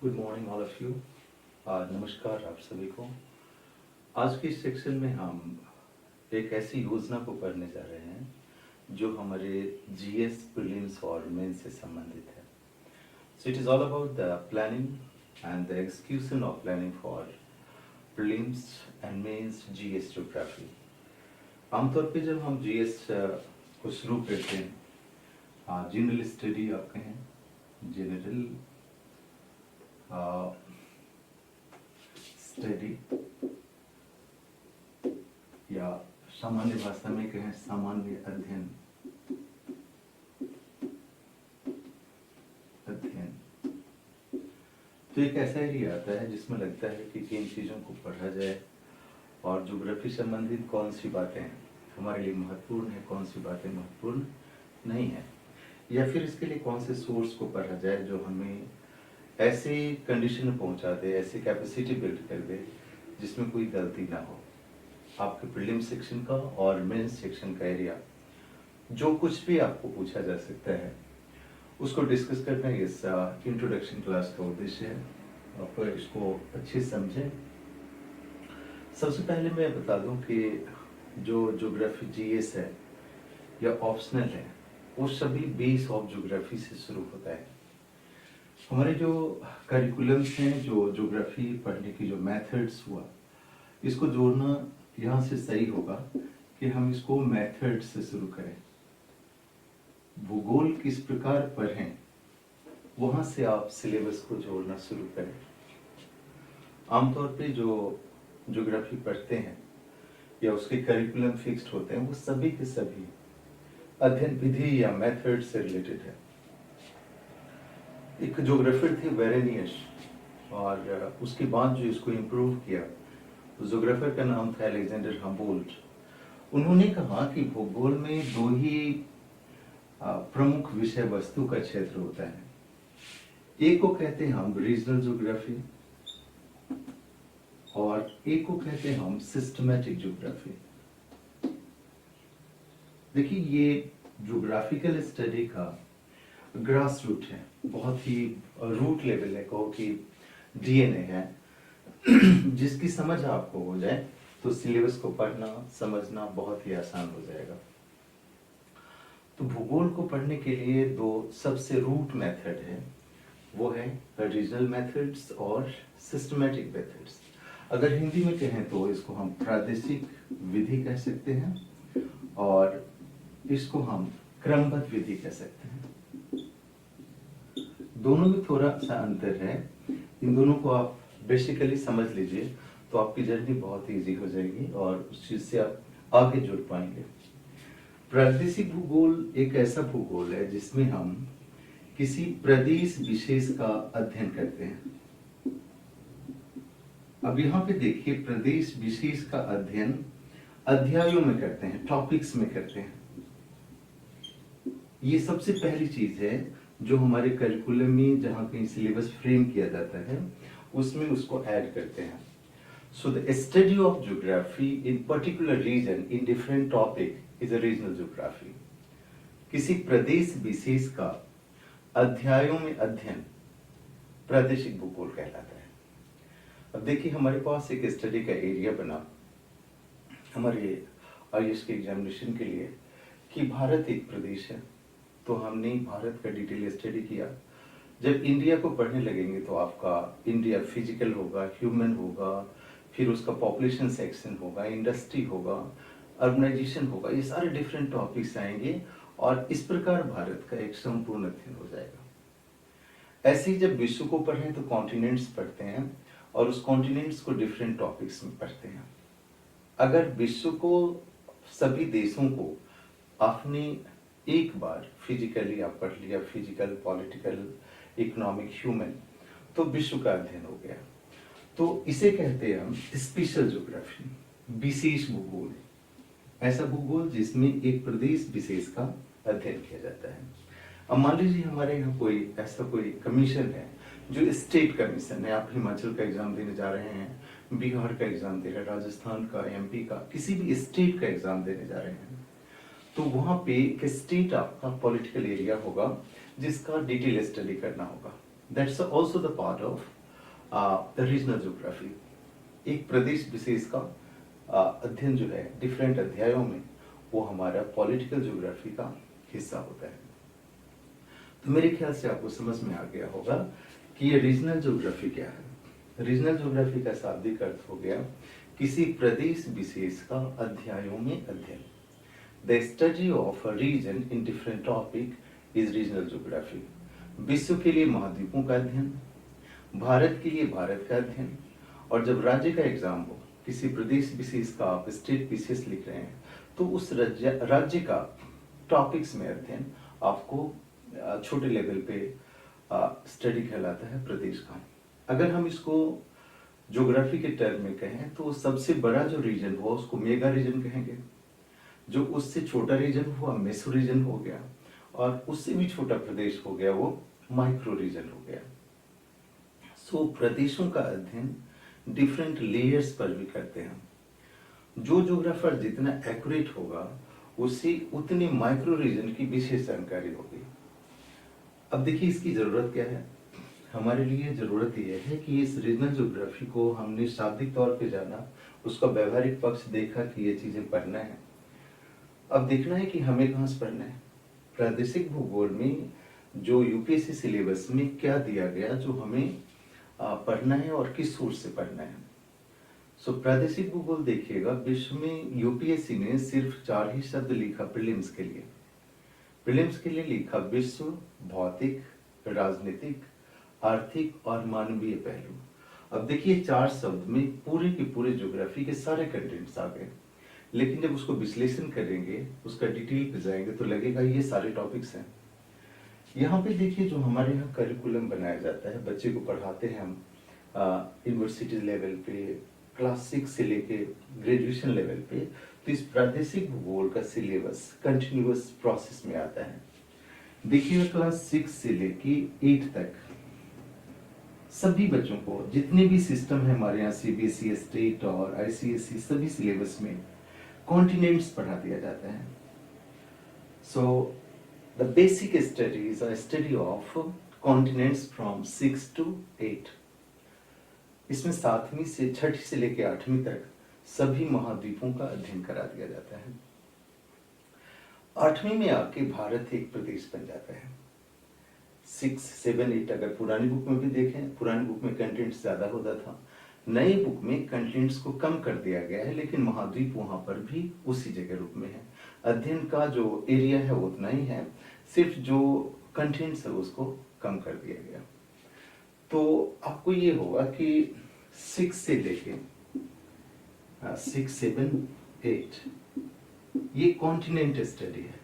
Good morning all of you. नमस्कार आप सभी को। आज के सेक्शन में हम एक ऐसी योजना को पढ़ने जा रहे हैं जो हमारे जीएस प्रीलिम्स और मेंस से संबंधित है। So it is all about the planning and the execution of planning for prelims and mains GS geography. आमतौर पे जब हम जीएस को शुरू करते हैं, जनरल स्टडी आप कहें, जनरल स्टडी या सामान्य भाषा में कहें सामान्य अध्ययन तो एक ऐसा एरिया आता है जिसमें लगता है कि किन चीज़ों को पढ़ा जाए और ज्योग्राफी संबंधित कौन सी बातें हमारे लिए महत्वपूर्ण है, कौन सी बातें महत्वपूर्ण नहीं है, या फिर इसके लिए कौन से सोर्स को पढ़ा जाए जो हमें ऐसे कंडीशन में पहुंचा दे, ऐसी कैपेसिटी बिल्ड कर दे जिसमें कोई गलती ना हो। आपके प्रीलिम सेक्शन का और मेंस सेक्शन का एरिया जो कुछ भी आपको पूछा जा सकता है उसको डिस्कस करना इस इंट्रोडक्शन क्लास का उद्देश्य है। आप इसको अच्छे समझें। सबसे पहले मैं बता दूं कि जो ज्योग्राफी जीएस है या ऑप्शनल है वो सभी बेस ऑफ ज्योग्राफी से शुरू होता है। हमारे जो करिकुलम्स हैं, जो ज्योग्राफी पढ़ने की जो मेथड्स हुआ, इसको जोड़ना यहाँ से सही होगा कि हम इसको मेथड से शुरू करें। भूगोल किस प्रकार पढ़ें वहाँ से आप सिलेबस को जोड़ना शुरू करें। आमतौर पे जो ज्योग्राफी पढ़ते हैं या उसके करिकुलम फिक्स्ड होते हैं वो सभी के सभी अध्ययन विधि या मेथड से रिलेटेड है। एक ज्योग्राफर थे वेरेनियस और उसके बाद जो इसको इम्प्रूव किया उस ज्योग्राफर का नाम था अलेक्जेंडर हम्बोल्ट। उन्होंने कहा कि भूगोल में दो ही प्रमुख विषय वस्तु का क्षेत्र होता है। एक को कहते हैं हम रीजनल ज्योग्राफी और एक को कहते हैं हम सिस्टमैटिक ज्योग्राफी। देखिए ये ज्योग्राफिकल स्टडी का ग्रास रूट है, बहुत ही रूट लेवल है, कहो कि डीएनए है। जिसकी समझ आपको हो जाए तो सिलेबस को पढ़ना समझना बहुत ही आसान हो जाएगा। तो भूगोल को पढ़ने के लिए दो सबसे रूट मेथड है, वो है रीजनल मेथड्स और सिस्टमैटिक मेथड्स। अगर हिंदी में कहें तो इसको हम प्रादेशिक विधि कह सकते हैं और इसको हम क्रमबद्ध विधि कह सकते हैं। दोनों में थोड़ा सा अंतर है। इन दोनों को आप बेसिकली समझ लीजिए तो आपकी जर्नी बहुत इजी हो जाएगी और उस चीज से आप आगे जुड़ पाएंगे। प्रादेशिक भूगोल एक ऐसा भूगोल है जिसमें हम किसी प्रदेश विशेष का अध्ययन करते हैं। अब यहाँ पे देखिए, प्रदेश विशेष का अध्ययन अध्यायों में करते हैं, टॉपिक्स में करते हैं। ये सबसे पहली चीज है जो हमारे करिकुलम में जहाँ कहीं सिलेबस फ्रेम किया जाता है उसमें उसको ऐड करते हैं। So the study of geography in particular region in different topic is a regional geography. किसी प्रदेश विशेष का अध्यायों में अध्ययन प्रादेशिक भूगोल कहलाता है। अब देखिए हमारे पास एक स्टडी का एरिया बना हमारे आईएएस के एग्जामिनेशन के लिए कि भारत एक प्रदेश है, तो हमने भारत का डिटेल स्टडी किया। जब इंडिया को पढ़ने लगेंगे तो आपका इंडिया फिजिकल होगा, ह्यूमन होगा, फिर उसका पॉपुलेशन सेक्शन होगा, इंडस्ट्री होगा, अर्बनाइजेशन होगा, ये सारे डिफरेंट टॉपिक्स आएंगे और इस प्रकार भारत का एक संपूर्ण अध्ययन हो जाएगा। ऐसे ही जब विश्व को पढ़ें तो कॉन्टिनेंट्स पढ़ते हैं और उस कॉन्टिनेंट्स को डिफरेंट टॉपिक्स में पढ़ते हैं। अगर विश्व को, सभी देशों को आपने एक बार फिजिकली आप पढ़ लिया, फिजिकल, पॉलिटिकल, इकोनॉमिक, ह्यूमन, तो विश्व का अध्ययन हो गया। तो इसे कहते हैं हम स्पेशल ज्योग्राफी, विशेष भूगोल। ऐसा भूगोल जिसमें एक प्रदेश विशेष का अध्ययन किया जाता है। अब मान लीजिए हमारे यहाँ कोई ऐसा कोई कमीशन है जो स्टेट कमीशन है। आप हिमाचल का एग्जाम देने जा रहे हैं, बिहार का एग्जाम दे रहे हैं, राजस्थान का, एमपी का, किसी भी स्टेट का एग्जाम देने जा रहे हैं, तो वहां पे एक स्टेट आपका पॉलिटिकल एरिया होगा जिसका डिटेल स्टडी करना होगा। That's also the part of regional geography. एक प्रदेश विशेष का अध्ययन जो है डिफरेंट अध्यायों में, वो हमारा पॉलिटिकल ज्योग्राफी का हिस्सा होता है। तो मेरे ख्याल से आपको समझ में आ गया होगा कि ये रीजनल ज्योग्राफी क्या है। रीजनल ज्योग्राफी का शाब्दिक अर्थ हो गया किसी प्रदेश विशेष का अध्यायों में अध्ययन। The study of a region in different topic is regional geography. विश्व के लिए महाद्वीपों का अध्ययन, भारत के लिए भारत का अध्ययन, और जब राज्य का एग्जाम हो, किसी प्रदेश विशेष का आप स्टेट विशेष लिख रहे हैं, तो उस राज्य का टॉपिक्स में अध्ययन आपको छोटे लेवल पे स्टडी कहलाता है प्रदेश का। अगर हम इसको ज्योग्राफी के टर्म में कहें तो सबसे बड़ा जो रीजन हो उसको मेगा रीजन कहेंगे, जो उससे छोटा रीजन हुआ मेसो रीजन हो गया, और उससे भी छोटा प्रदेश हो गया वो माइक्रो रीजन हो गया। सो प्रदेशों का अध्ययन डिफरेंट लेयर्स पर भी करते हैं। जो ज्योग्राफर जितना एक्यूरेट होगा उसे उतनी माइक्रो रीजन की विशेष जानकारी होगी। अब देखिए इसकी जरूरत क्या है। हमारे लिए जरूरत यह है कि इस रीजनल ज्योग्राफी को हमने शाब्दिक तौर पे जाना, उसका व्यवहारिक पक्ष देखा कि ये चीजें पढ़ना है। अब देखना है कि हमें कहाँ से पढ़ना है। प्रादेशिक भूगोल में जो यूपीएससी सिलेबस में क्या दिया गया जो हमें पढ़ना है और किस सोर्स से पढ़ना है। सो प्रादेशिक भूगोल देखिएगा, विश्व में यूपीएससी ने सिर्फ 4 ही शब्द लिखा प्रीलिम्स के लिए। प्रीलिम्स के लिए लिखा विश्व, भौतिक, राजनीतिक, आर्थिक और मानवीय पहलू। अब देखिए 4 शब्द में पूरे के पूरे ज्योग्राफी के सारे कंटेंट्स आ गए, लेकिन जब उसको विश्लेषण करेंगे, उसका डिटेल पे जाएंगे तो लगेगा ये सारे टॉपिक्स हैं। यहाँ पे देखिए जो हमारे यहाँ करिकुलम बनाया जाता है, बच्चे को पढ़ाते हैं हम यूनिवर्सिटी लेवल पे, क्लास 6 से लेके ग्रेजुएशन लेवल पे, तो इस प्रादेशिक भूगोल का सिलेबस कंटिन्यूअस प्रोसेस में आता है। देखिए क्लास 6 से लेके 8 तक सभी बच्चों को, जितने भी सिस्टम है हमारे यहाँ सीबीएसई, स्टेट और आईसीएसई, सभी सिलेबस में कॉन्टिनेंट्स पढ़ा दिया जाता है। So the basic study is a study of continents from 6 to 8। इसमें 7वीं से 6ठी से लेकर 8वीं तक सभी महाद्वीपों का अध्ययन करा दिया जाता है। 8वीं में आके भारत एक प्रदेश बन जाता है। 6, 7, 8 अगर पुरानी बुक में भी देखें, पुरानी बुक में कंटेंट्स ज्यादा होता था, नई बुक में कंटेंट्स को कम कर दिया गया है, लेकिन महाद्वीप वहां पर भी उसी जगह रूप में है। अध्ययन का जो एरिया है वो उतना ही है, सिर्फ जो कंटेंट्स है उसको कम कर दिया गया। तो आपको ये होगा कि 6 से लेके 6, 7, 8 ये कॉन्टिनेंट स्टडी है,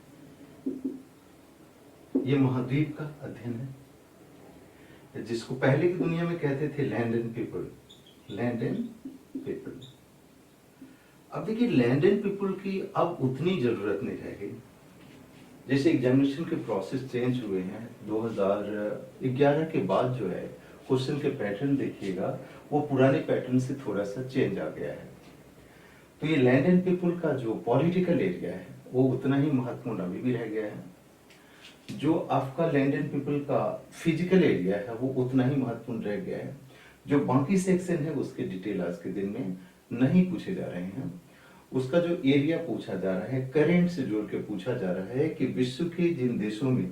ये महाद्वीप का अध्ययन है, जिसको पहले की दुनिया में कहते थे land and people, land and people. अब देखिए लैंड एंड पीपल की अब उतनी जरूरत नहीं रह गई। जैसे एग्जामिनेशन के प्रोसेस चेंज हुए हैं 2011 के बाद, जो है क्वेश्चन के पैटर्न देखिएगा वो पुराने पैटर्न से थोड़ा सा चेंज आ गया है। तो ये लैंड एंड पीपल का जो पॉलिटिकल एरिया है वो उतना ही महत्वपूर्ण अभी भी रह गया है। जो आपका लैंड एंड पीपल का फिजिकल एरिया है वो उतना ही महत्वपूर्ण रह गया है। जो बाकी सेक्शन है उसके डिटेल आज के दिन में नहीं पूछे जा रहे हैं। उसका जो एरिया पूछा जा रहा है, करेंट से जोड़ के पूछा जा रहा है कि विश्व के जिन देशों में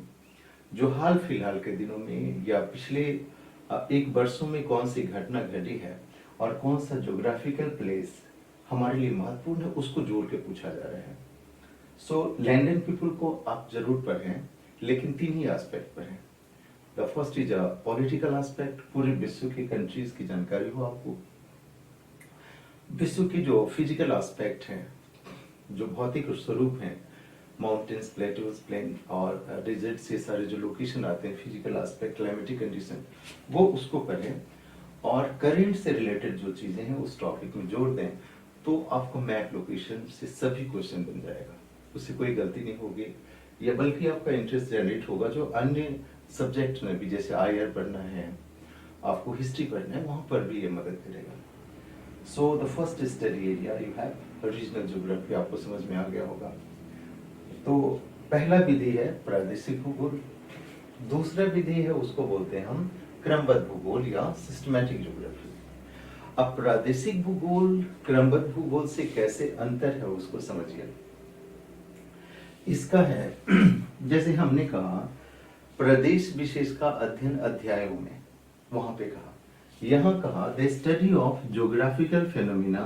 जो हाल फिलहाल के दिनों में या पिछले 1 वर्षों में कौन सी घटना घटी है और कौन सा ज्योग्राफिकल प्लेस हमारे लिए महत्वपूर्ण है, उसको जोड़ के पूछा जा रहा है। सो लैंड एंड पीपल को आप जरूर पढ़ें, लेकिन 3 ही एस्पेक्ट पढ़ें। The first is a political aspect, पूरे विश्व की कंट्रीज की जानकारी हो आपको। विश्व की जो फिजिकल एस्पेक्ट है, जो भौतिक स्वरूप है, माउंटेन्स, प्लेटोज, प्लेन और डिजर्ट से सारे जो लोकेशन आते हैं, फिजिकल एस्पेक्ट, क्लाइमेटिक कंडीशन, वो उसको पढ़ें और करेंट से रिलेटेड जो चीजें हैं उस टॉपिक में जोड़ दें, तो आपको मैप लोकेशन से सभी क्वेश्चन बन जाएगा, उससे कोई गलती नहीं होगी, या बल्कि आपका इंटरेस्ट जनरेट होगा। जो अन्य सब्जेक्ट में भी, जैसे आईआर पढ़ना है, आपको हिस्ट्री पढ़ना है, वहां पर भी ये मदद करेगा। So the first study area you have regional geography, आपको समझ में आ गया होगा। तो पहला विधि है प्रादेशिक भूगोल, दूसरा विधि है उसको बोलते हैं हम क्रमबद्ध भूगोल या सिस्टमैटिक ज्योग्राफी। अब प्रादेशिक भूगोल क्रमबद्ध भूगोल से कैसे अंतर है उसको समझिए। इसका है जैसे हमने कहा प्रदेश विशेष का अध्ययन अध्यायों में, वहां पे कहा, यहां कहा the study of geographical phenomena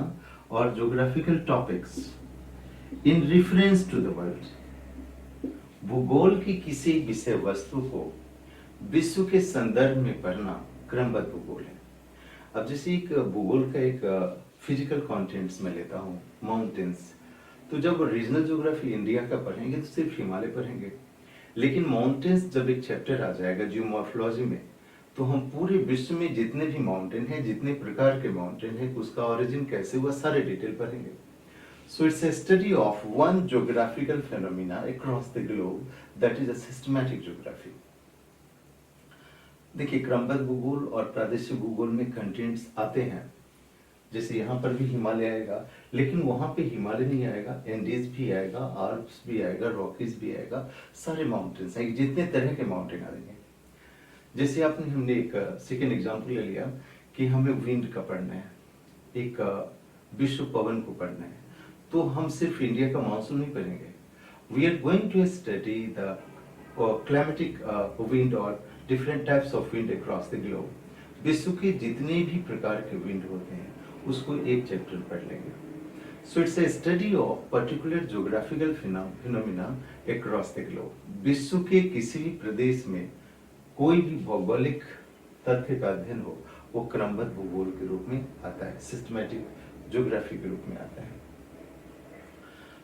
और geographical topics in reference to the world. भूगोल की किसी विषय वस्तु को विश्व के संदर्भ में पढ़ना क्रमबद्ध भूगोल है। अब जैसे एक भूगोल का एक फिजिकल कंटेंट्स में लेता हूँ माउंटेन्स, तो जब रीजनल ज्योग्राफी इंडिया का पढ़ेंगे तो सिर्फ हिमालय पढ़ेंगे, लेकिन माउंटेन्स जब एक चैप्टर आ जाएगा जियोमॉर्फोलॉजी में, तो हम पूरे विश्व में जितने भी माउंटेन हैं, जितने प्रकार के माउंटेन हैं, उसका ओरिजिन कैसे हुआ, सारे डिटेल पढ़ेंगे। So it's a study of one geographical phenomena across the globe, that is a systematic geography। देखिए क्रमबद्ध भूगोल और प्रादेशिक भूगोल में कंटेंट्स आते हैं, जैसे यहाँ पर भी हिमालय आएगा, लेकिन वहां पे हिमालय नहीं आएगा, एंडीज भी आएगा, आल्प्स भी आएगा, रॉकीज भी आएगा, सारे माउंटेन्स आएंगे, जितने तरह के माउंटेन आएंगे। जैसे हमने एक सेकेंड एग्जांपल ले लिया कि हमें विंड का पढ़ना है, एक विश्व पवन को पढ़ना है, तो हम सिर्फ इंडिया का मानसून नहीं पढ़ेंगे। We are going to study the climatic wind और different types of wind across the globe. विश्व के जितने भी प्रकार के विंड होते हैं उसको एक चैप्टर पढ़ लेंगे। सो it's a study of particular geographical phenomena across the globe. विश्व के किसी भी प्रदेश में कोई भी भौगोलिक तथ्य का अध्ययन हो, वो क्रमबद्ध भूगोल के रूप में आता है, सिस्टमैटिक ज्योग्राफी के रूप में आता है।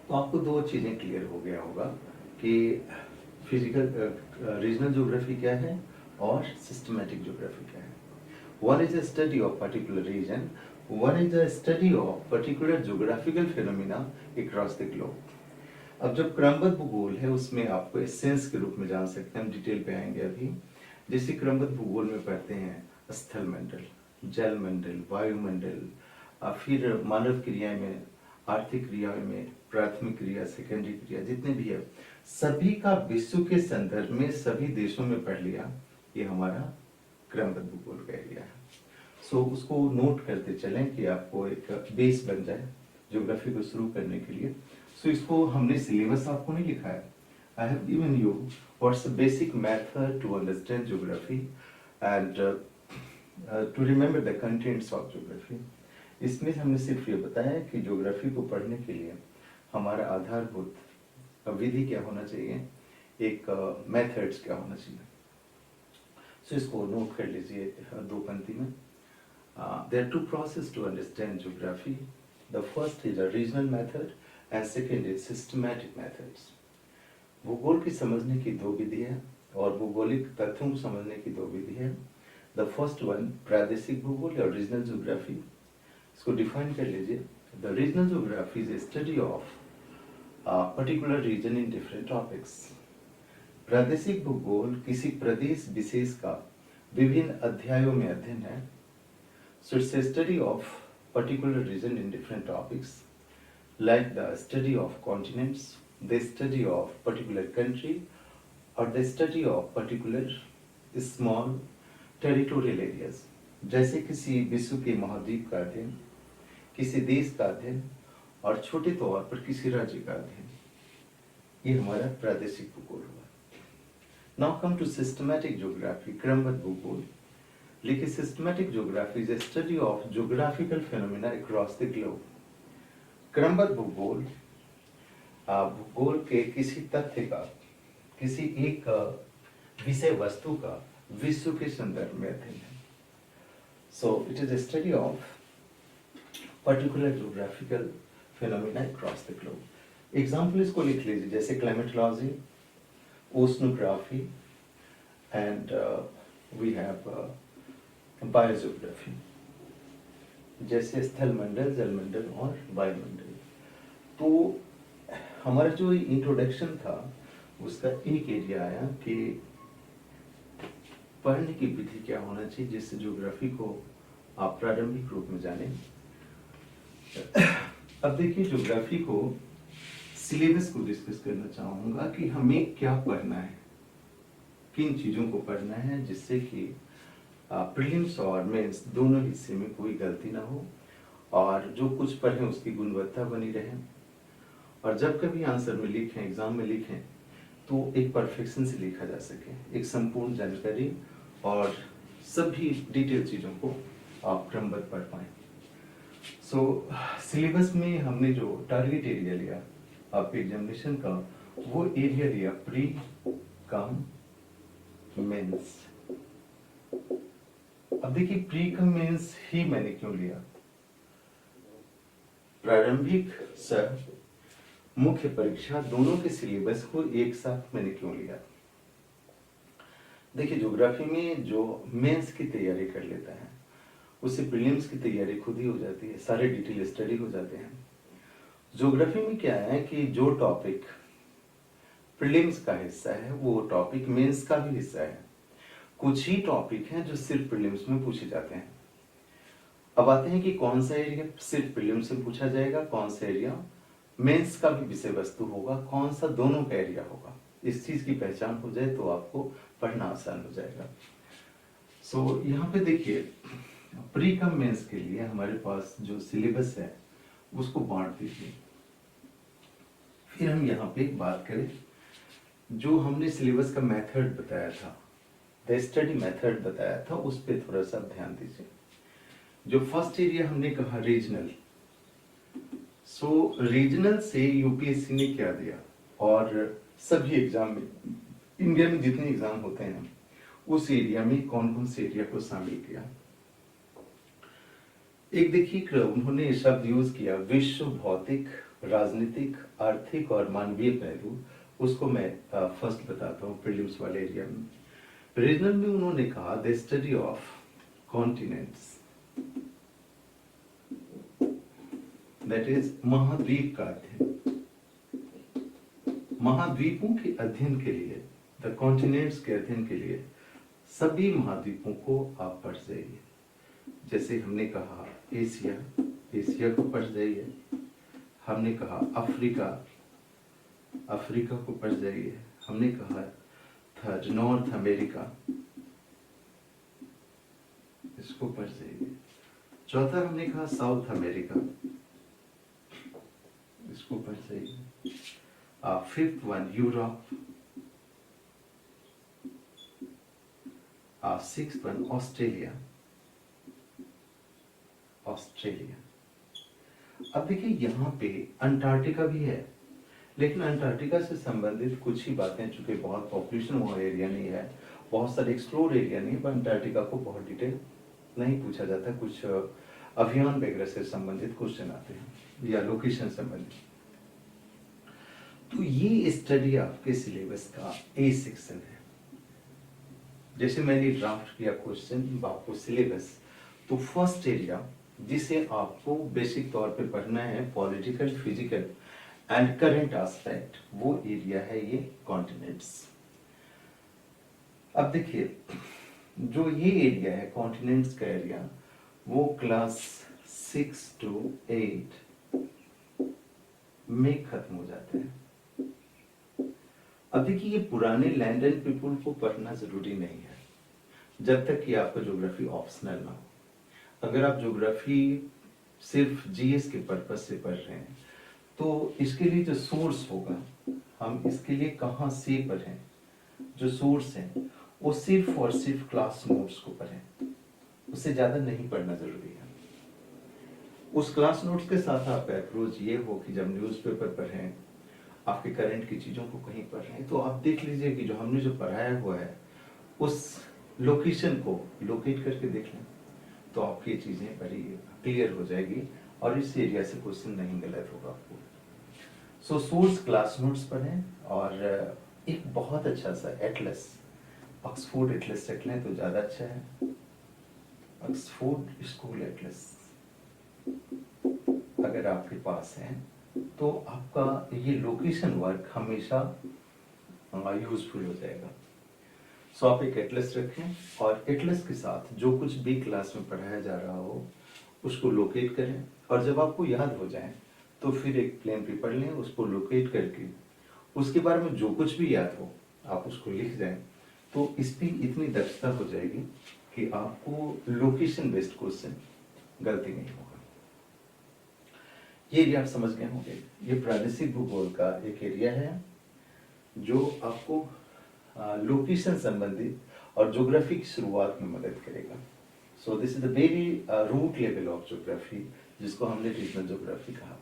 तो आपको दो चीजें क्लियर हो गया होगा कि फिजिकल रीजनल ज्योग्राफी क्या है और सिस्टमैटिक ज्योग्राफी क्या है। One is a study of particular region, one is a study of particular geographical phenomena across the globe. अब जब क्रमबद्ध भूगोल है उसमें आपको एसेंस के रूप में जान सकते हैं, हम डिटेल पे आएंगे अभी। जैसे क्रमबद्ध भूगोल में पढ़ते हैं स्थल मंडल, जल मंडल, वायुमंडल, फिर मानव क्रिया में, आर्थिक क्रिया में, प्राथमिक क्रिया, सेकेंडरी क्रिया, जितने भी है सभी का विश्व के संदर्भ में सभी देशों में पढ़ लिया, ये हमारा क्रमबद्ध भूगोल का एरिया है। सो उसको नोट करते चलें कि आपको एक बेस बन जाए ज्योग्राफी को शुरू करने के लिए। सो इसको हमने सिलेबस आपको नहीं लिखा है, I have given you what's the basic method to understand geography and to remember the contents of geography। इसमें हमने सिर्फ ये बताया है कि ज्योग्राफी को पढ़ने के लिए हमारा आधारभूत विधि क्या होना चाहिए, एक मेथड्स क्या होना चाहिए। सो इसको नोट कर लीजिए दो पंक्ति में। There are two processes to understand geography. The first is a regional method and second is systematic methods। भूगोल की समझने की दो विधि है और भूगोलिक तथ्यों को समझने की दो विधि है। द फर्स्ट वन प्रादेशिक भूगोल या रीजनल ज्योग्राफी, इसको डिफाइन कर लीजिए। The regional geography is a study of particular region in different topics. प्रादेशिक भूगोल किसी प्रदेश विशेष का विभिन्न अध्यायों में अध्ययन है। So it's a study of particular region in different topics like the study of continents, the study of particular country or the study of particular small territorial areas। जैसे किसी विश्व के महाद्वीप का अध्ययन, किसी देश का अध्ययन और छोटे तौर पर किसी राज्य का अध्ययन, ये हमारा प्रादेशिक भूगोल हुआ। Now come to systematic geography, क्रमबद्ध भूगोल। लेकिन systematic geography is a study of geographical phenomena across the globe. क्रमबद्ध भूगोल भूगोल के किसी तथ्य का, किसी एक विषय वस्तु का विश्व के संदर्भ में अध्ययन है। So it is a study of particular geographical phenomena across the globe. Example इसको लिख लीजिए, जैसे climatology, oceanography and we have biogeography, जैसे स्थल मंडल, जल मंडल और वायुमंडल। तो हमारा जो इंट्रोडक्शन था उसका एक एरिया आया कि पढ़ने की विधि क्या होना चाहिए जिससे ज्योग्राफी को आप प्रारंभिक रूप में जाने। अब देखिए ज्योग्राफी को सिलेबस को डिस्कस करना चाहूंगा कि हमें क्या पढ़ना है, किन चीजों को पढ़ना है जिससे कि प्रीलिम्स और मेंस दोनों हिस्से में कोई गलती ना हो और जो कुछ पढ़ें उसकी गुणवत्ता बनी रहे। और जब कभी आंसर में लिखें, एग्जाम में लिखें, तो एक परफेक्शन से लिखा जा सके, एक संपूर्ण जानकारी और सभी डिटेल चीज़ों को आप क्रमबद्ध पढ़ पाएँ। सो सिलेबस में हमने जो टारगेट एरिया लिया आपके एग्जामिनेशन का, वो एरिया लिया प्री कम मेंस। अब देखिए प्री कम मेंस ही मैंने क्यों लिया, प्रारंभिक सह मुख्य परीक्षा दोनों के सिलेबस को एक साथ मैंने क्यों लिया। देखिए ज्योग्राफी में जो मेंस की तैयारी कर लेता है उससे प्रीलिम्स की तैयारी खुद ही हो जाती है, सारे डिटेल स्टडी हो जाते हैं। ज्योग्राफी में क्या है कि जो टॉपिक प्रीलिम्स का हिस्सा है वो टॉपिक मेंस का भी हिस्सा है। कुछ ही टॉपिक हैं जो सिर्फ प्रीलिम्स में पूछे जाते हैं। अब आते हैं कि कौन सा एरिया सिर्फ प्रीलिम्स में पूछा जाएगा, कौन सा एरिया मेंस का भी विषय वस्तु होगा, कौन सा दोनों का एरिया होगा। इस चीज की पहचान हो जाए तो आपको पढ़ना आसान हो जाएगा। सो यहाँ पे देखिए प्री कम मेंस के लिए हमारे पास जो सिलेबस है उसको बांट दीजिए। फिर हम यहाँ पे एक बात करें, जो हमने सिलेबस का मेथड बताया था, द स्टडी मेथड बताया था, उस पर थोड़ा सा ध्यान दीजिए। जो फर्स्ट एरिया हमने कहा रीजनल, सो रीजनल से यूपीएससी ने क्या दिया और सभी एग्जाम में, इंडिया में जितने एग्जाम होते हैं उस एरिया में कौन कौन से एरिया को शामिल किया। एक देखिए उन्होंने शब्द यूज किया विश्व भौतिक, राजनीतिक, आर्थिक और मानवीय पहलू, उसको मैं फर्स्ट बताता हूँ प्रीलिम्स वाले एरिया में। रीजनल में उन्होंने कहा the study of continents, that is महाद्वीप का अध्ययन। महाद्वीपों के अध्ययन के लिए, द कॉन्टिनेंट्स के अध्ययन के लिए सभी महाद्वीपों को आप पढ़ जाइए। जैसे हमने कहा एशिया, एशिया को पढ़ जाइए। हमने कहा अफ्रीका, अफ्रीका को पढ़ जाइए। हमने कहा था नॉर्थ अमेरिका, इसको पढ़ जाइए। चौथा हमने कहा साउथ अमेरिका, इसको पढ़ जाइए। Fifth one Europe, sixth one Australia, Australia. अब देखिए यहाँ पे अंटार्कटिका भी है, लेकिन अंटार्कटिका से संबंधित कुछ ही बातें, चूंकि बहुत पॉपुलेशन वहाँ एरिया नहीं है, बहुत सारे एक्सप्लोर एरिया नहीं है, पर अंटार्कटिका को बहुत डिटेल नहीं पूछा जाता। कुछ अभियान वगैरह से संबंधित क्वेश्चन आते हैं या लोकेशन संबंधित। तो ये स्टडी आपके सिलेबस का ए सेक्शन है। जैसे मैंने ड्राफ्ट किया क्वेश्चन आपको सिलेबस, तो फर्स्ट एरिया जिसे आपको बेसिक तौर पे पढ़ना है, political, physical and current aspect, वो एरिया है ये कॉन्टिनेंट्स। अब देखिए जो ये एरिया है कॉन्टिनेंट्स का एरिया, वो क्लास 6 to 8 में खत्म हो जाते हैं। अब देखिए ये पुराने लैंड एंड पीपुल को पढ़ना जरूरी नहीं है जब तक कि आपका ज्योग्राफी ऑप्शनल ना हो। अगर आप ज्योग्राफी सिर्फ जीएस के पर्पज से पढ़ रहे हैं तो इसके लिए जो सोर्स होगा, हम इसके लिए कहाँ से पढ़ें, जो सोर्स है वो सिर्फ और सिर्फ क्लास नोट्स को पढ़ें, उससे ज्यादा नहीं पढ़ना जरूरी है। उस क्लास नोट्स के साथ आपका अप्रोच ये हो कि जब न्यूज़पेपर पढ़ें, आपके करंट की चीजों को कहीं पढ़ रहे हैं, तो आप देख लीजिए कि जो हमने जो पढ़ाया हुआ है उस लोकेशन को लोकेट करके देख लें, तो आपकी ये चीजें बड़ी क्लियर हो जाएगी और इस एरिया से क्वेश्चन नहीं गलत होगा आपको। सो सोर्स क्लास नोट्स पढ़ें और एक बहुत अच्छा सा एटलस, ऑक्सफोर्ड एटलस रख लें तो ज्यादा अच्छा है। ऑक्सफोर्ड स्कूल एटलस अगर आपके पास है तो आपका ये लोकेशन वर्क हमेशा यूजफुल हो जाएगा। सो आप एक एटलस रखें और एटलस के साथ जो कुछ भी क्लास में पढ़ाया जा रहा हो उसको लोकेट करें, और जब आपको याद हो जाए तो फिर एक प्लेन पेपर लें, उसको लोकेट करके उसके बारे में जो कुछ भी याद हो आप उसको लिख जाएं, तो इस पर इतनी दक्षता हो जाएगी कि आपको लोकेशन बेस्ड क्वेश्चन गलती नहीं होगा। ये एरिया आप समझ गए होंगे। ये प्रादेशिक भूगोल का एक एरिया है जो आपको लोकेशन संबंधित और ज्योग्राफी की शुरुआत में मदद करेगा। So this is the very root level of geography, जिसको हमने रीजनल ज्योग्राफी कहा।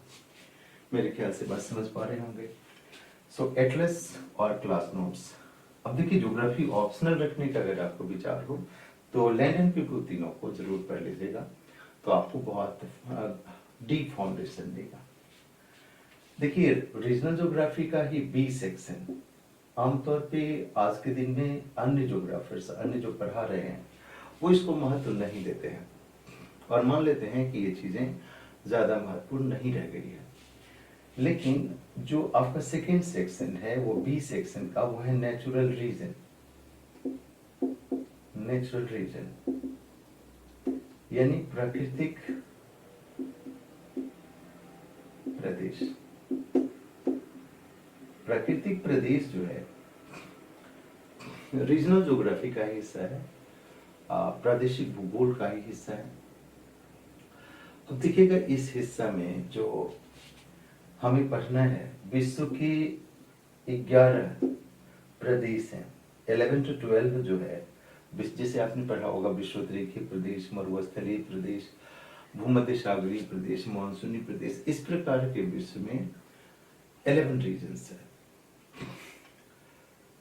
मेरे ख्याल से बात समझ पा रहे होंगे। सो एटलस और क्लास नोट्स। अब देखिए, ज्योग्राफी ऑप्शनल रखने का अगर आपको विचार हो तो लैंड एंड पीपल तीनों को जरूर पढ़ लीजिएगा, तो आपको बहुत डीप फाउंडेशन देगा। देखिए, रीजनल ज्योग्राफी का ही बी सेक्शन आमतौर पे आज के दिन में अन्य ज्योग्राफर्स, अन्य जो पढ़ा रहे हैं, वो इसको महत्व नहीं देते हैं और मान लेते हैं कि ये चीजें ज्यादा महत्वपूर्ण नहीं रह गई है। लेकिन जो आपका सेकेंड सेक्शन है वो बी सेक्शन का, वो है नेचुरल रीजन। नेचुरल रीजन यानी प्राकृतिक प्रदेश। प्राकृतिक प्रदेश जो है रीजनल ज्योग्राफी का ही हिस्सा है, प्रादेशिक भूगोल का ही हिस्सा है। तो देखिएगा, इस हिस्सा में जो हमें पढ़ना है, विश्व के 11 प्रदेश हैं। 11 to 12 जो है, जिसे आपने पढ़ा होगा, विषुवतरीय प्रदेश, मरुस्थलीय प्रदेश, भूमध्य सागरीय प्रदेश, मानसूनी प्रदेश, इस प्रकार के विश्व में 11 रीजन्स है।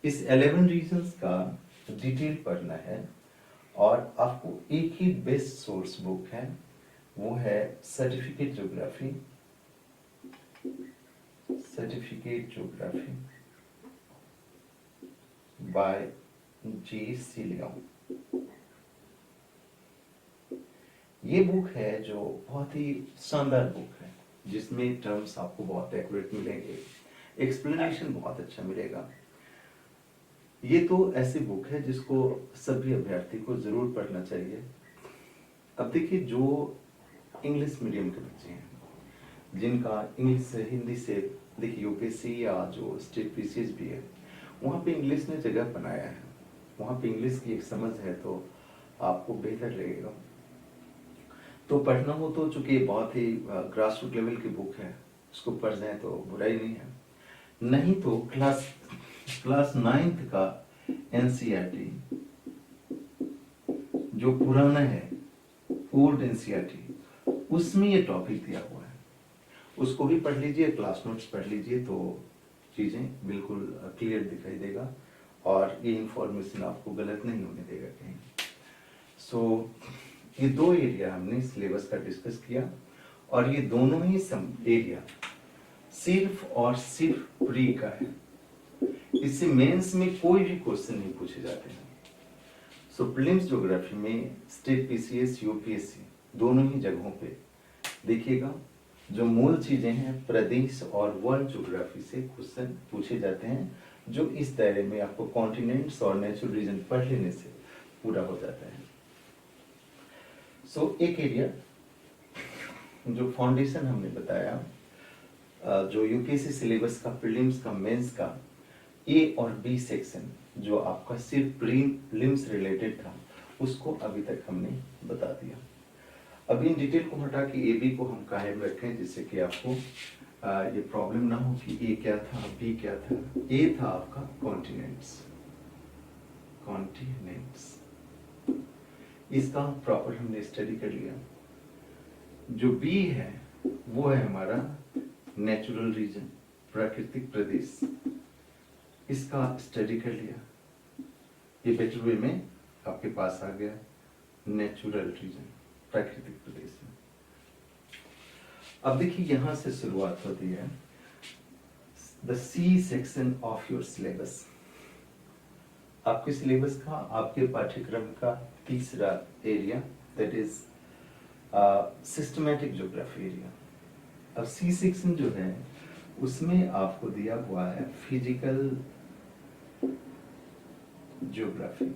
इस 11 रीजन्स का डिटेल पढ़ना है और आपको एक ही बेस्ट सोर्स बुक है, वो है certificate geography. Certificate geography by G C Leong. ये बुक है जो बहुत ही शानदार बुक है, जिसमें टर्म्स आपको बहुत एक्यूरेट मिलेंगे, एक्सप्लेनेशन बहुत अच्छा मिलेगा। ये तो ऐसी बुक है जिसको सभी अभ्यर्थी को जरूर पढ़ना चाहिए। अब देखिए, जो इंग्लिश मीडियम के बच्चे हैं, जिनका इंग्लिश से, हिंदी से, देखिए यूपीएससी या जो स्टेट पीसीएस भी है, वहाँ पे इंग्लिश ने जगह बनाया है, वहाँ पे इंग्लिश की एक समझ है, तो आपको बेहतर लगेगा। तो पढ़ना हो तो, चूंकि बहुत ही ग्रास रूट लेवल की बुक है, उसको पढ़ जाए तो बुराई नहीं है। नहीं तो क्लास 9th का एनसीईआरटी जो पुराना है, ओल्ड एनसीईआरटी, उसमें ये टॉपिक दिया हुआ है, उसको भी पढ़ लीजिए, क्लास नोट्स पढ़ लीजिए, तो चीजें बिल्कुल क्लियर दिखाई देगा और ये इंफॉर्मेशन आपको गलत नहीं होने देगा कहीं। सो ये दो एरिया हमने सिलेबस का डिस्कस किया, और ये दोनों ही एरिया सिर्फ और सिर्फ प्री का है। इससे मेंस में कोई भी क्वेश्चन नहीं पूछे जाते हैं। सो प्रीलिम्स ज्योग्राफी में स्टेट पीसीएस, यूपीएससी दोनों ही जगहों पे देखिएगा, जो मूल चीजें हैं, प्रदेश और वर्ल्ड ज्योग्राफी से क्वेश्चन पूछे जाते हैं, जो इस दायरे में आपको कॉन्टिनेंट्स और नेचुरल रीजन पढ़ लेने से पूरा हो जाता है। सो एक एरिया जो फाउंडेशन हमने बताया, जो यूपीएससी सिलेबस का, प्रीलिम्स का, मेंस का ए और बी सेक्शन, जो आपका सिर्फ प्रीलिम्स रिलेटेड था, उसको अभी तक हमने बता दिया। अभी इन डिटेल को हटा के ए बी को हम कायम रखें, जिससे कि आपको ये प्रॉब्लम ना हो कि ए क्या था, बी क्या था। ए था आपका कॉन्टिनेंट्स, कॉन्टिनेंट्स, इसका प्रॉपर हमने स्टडी कर लिया। जो बी है वो है हमारा नेचुरल रीजन, प्राकृतिक प्रदेश, इसका स्टडी कर लिया। ये बेटर वे में आपके पास आ गया, नेचुरल रीजन, प्राकृतिक प्रदेश में। अब देखिए, यहां से शुरुआत होती है the C section of your syllabus. आपके सिलेबस का, आपके पाठ्यक्रम का तीसरा area, that is systematic geography area. अब सी सेक्शन जो है, उसमें आपको दिया हुआ है फिजिकल ज्योग्राफी।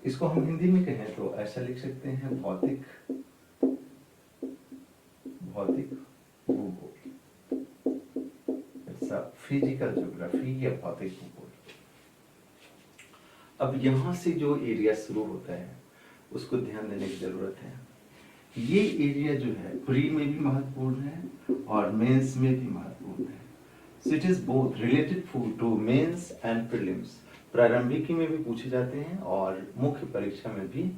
इसको हम हिंदी में कहें तो ऐसा लिख सकते हैं, भौतिक भूगोल। फिजिकल ज्योग्राफी या भौतिक भूगोल। अब यहाँ से जो एरिया शुरू होता है उसको ध्यान देने की जरूरत है। ये एरिया जो है प्री में भी महत्वपूर्ण है और मेंस में भी महत्वपूर्ण है। So it is both related to mains and prelims. प्रारंभिकी में भी पूछे जाते हैं और मुख्य परीक्षा में भी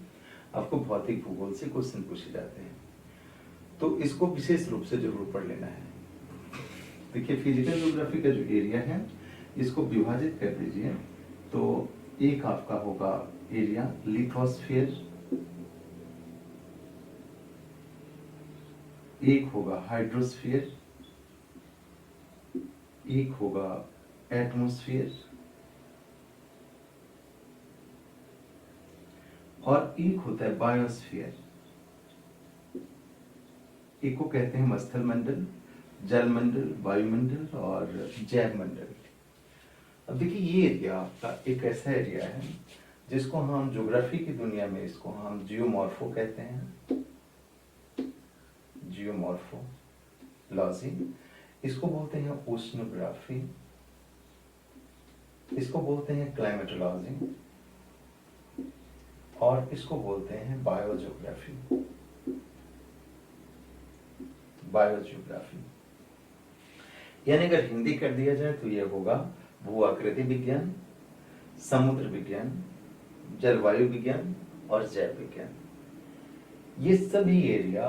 आपको भौतिक भूगोल से क्वेश्चन पूछे जाते हैं, तो इसको विशेष रूप से जरूर पढ़ लेना है। देखिए फिजिकल ज्योग्राफी का जो एरिया है इसको विभाजित कर दीजिए, तो एक आपका होगा एरिया लिथोस्फीयर, एक होगा हाइड्रोस्फीयर, एक होगा एटमॉस्फेयर और एक होता है बायोस्फीयर। एक को कहते हैं मत्स्य मंडल, जल मंडल, वायुमंडल और जैव मंडल। अब देखिए ये एरिया आपका एक ऐसा एरिया है जिसको हम ज्योग्राफी की दुनिया में इसको हम जियोमॉर्फो कहते हैं, जियोमॉर्फोलॉजी। इसको बोलते हैं ओशनोग्राफी, इसको बोलते हैं क्लाइमेटोलॉजी और इसको बोलते हैं बायोजियोग्राफी। बायोजियोग्राफी यानी अगर हिंदी कर दिया जाए तो यह होगा भू आकृति विज्ञान, समुद्र विज्ञान, जलवायु विज्ञान और जैव विज्ञान। ये सभी एरिया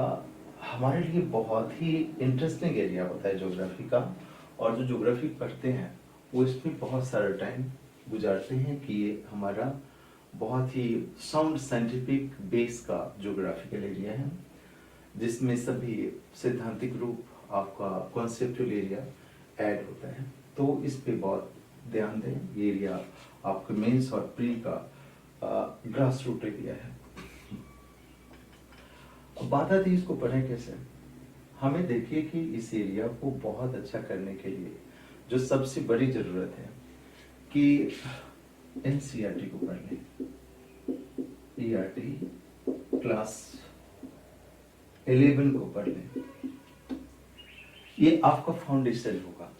हमारे लिए बहुत ही इंटरेस्टिंग एरिया होता है ज्योग्राफी का, और जो ज्योग्राफी पढ़ते हैं वो इसमें बहुत सारा टाइम गुजारते हैं कि ये हमारा बहुत ही साउंड साइंटिफिक बेस का ज्योग्राफिकल एरिया है, जिसमें सभी सैद्धांतिक रूप आपका कॉन्सेप्चुअल एरिया ऐड होता है। तो इस पे बहुत ध्यान दें। ये एरिया आपके मेंस और प्री का ग्रास रूट एरिया है। अब बात आती है इसको पढ़ें कैसे। हमें देखिए कि इस एरिया को बहुत अच्छा करने के लिए जो सबसे बड़ी जरूरत है कि एनसीईआरटी को पढ़ लें, ईआरटी क्लास 11 को पढ़ लें। ये आपका फाउंडेशन होगा।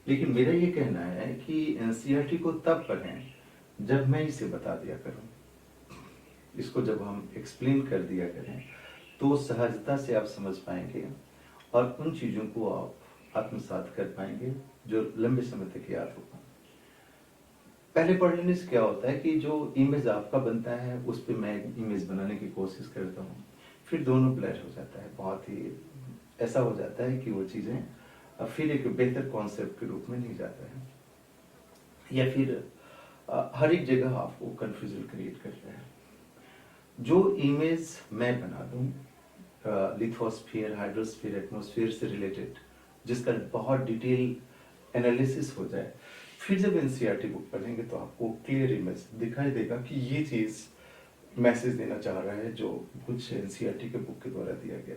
लेकिन मेरा ये कहना है कि एनसीईआरटी को तब पढ़ें जब मैं इसे बता दिया करूं। इसको जब हम एक्सप्लेन कर दिया करें तो सहजता से आप समझ पाएंगे और उन चीजों को आप आत्मसात कर पाएंगे जो लंबे समय तक याद होगा। पहले पढ़ने से क्या होता है कि जो इमेज आपका बनता है उस पर मैं इमेज बनाने की कोशिश करता हूँ, फिर दोनों ब्लर हो जाता है। बहुत ही ऐसा हो जाता है कि वो चीजें फिर एक बेहतर कॉन्सेप्ट के रूप में नहीं जाता है, या फिर हर एक जगह आपको कंफ्यूजन क्रिएट करता है। जो इमेज मैं बना दूं लिथोस्फीयर, हाइड्रोस्फीयर, एटमॉस्फेयर से रिलेटेड, जिसका बहुत डिटेल एनालिसिस हो जाए, फिर जब एनसीईआरटी बुक पढ़ेंगे तो आपको क्लियर इमेज दिखाई देगा कि ये चीज मैसेज देना चाह रहा है जो कुछ एनसीईआरटी के बुक के द्वारा दिया गया।